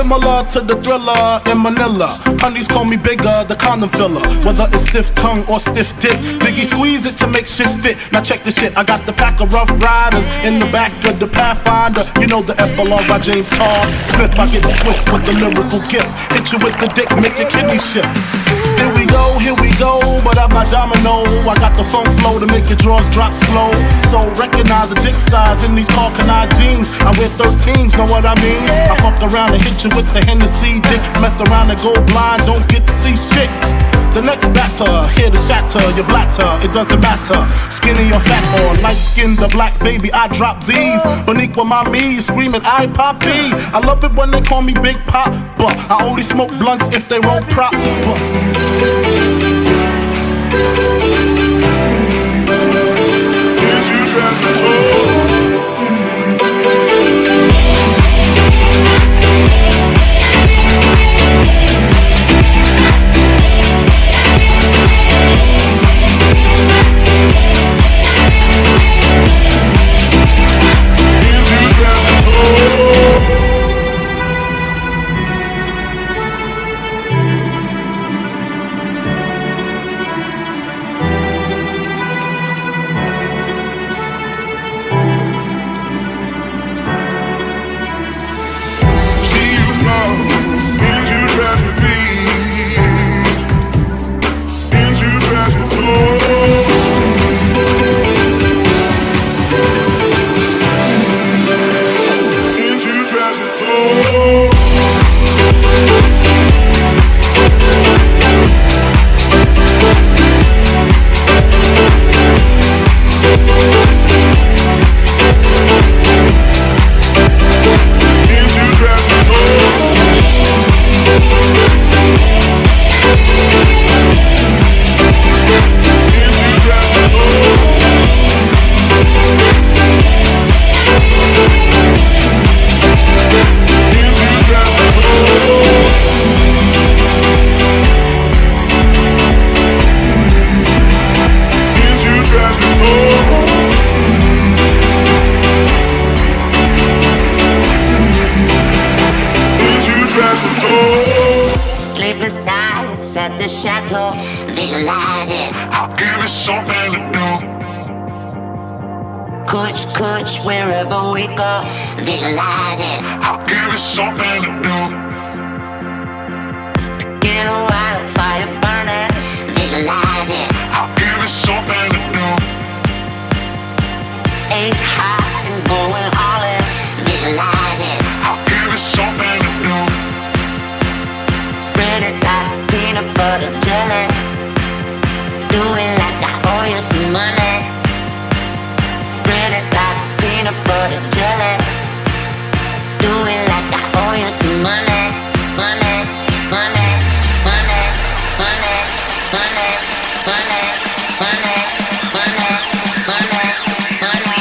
Similar to the Thriller in Manila. Honeys call me bigger, the condom filler. Whether it's stiff tongue or stiff dick, Biggie squeeze it to make shit fit. Now check this shit, I got the pack of Rough Riders in the back of the Pathfinder. You know the epilogue by James Todd Smith. I get swift with the lyrical gift. Hit you with the dick, make your kidney shift. Here we go, but I'm not domino. I got the funk flow to make your drawers drop slow. So recognize the dick size in these Carcanine jeans. I wear 13s, know what I mean? I fuck around and hit you with the Hennessy dick. Mess around and go blind, don't get to see shit. The next batter, here to shatter your blatter, it doesn't matter. Skinny or fat or light skinned or black, baby, I drop these. Boniqua mommy screaming, I poppy. I love it when they call me Big Pop, but I only smoke blunts if they roll prop. Here's you trying at the chateau, visualize it. I'll give it something to do. Kuch, wherever we go, visualize it. I'll give it something to do. Get a wildfire burning, visualize it. I'll give it something to do. Ace high and going all in, visualize it. I'll give it something to do. Spread it like peanut butter jelly. Do it like I owe you some money. Spread it like peanut butter jelly. Do it like I owe you some money. Money, money, money, money, money, money, money, money, money, money.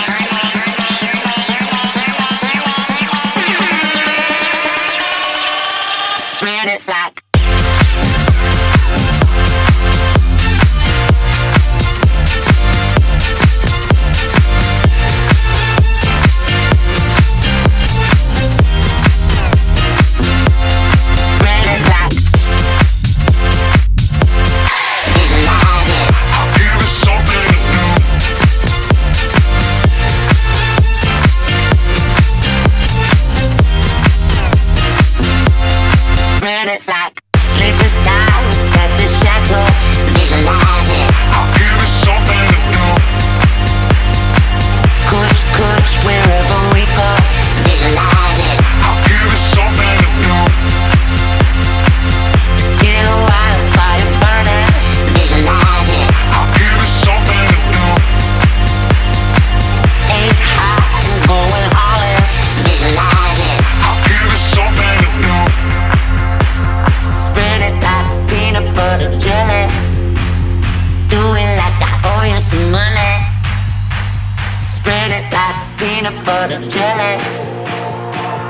Spread it like peanut butter jelly.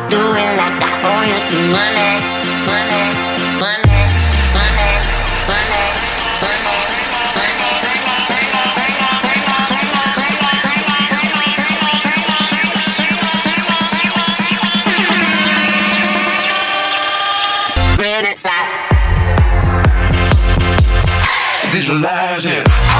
Do it like I owe you some money. Money, money, money, money, money, visualize it.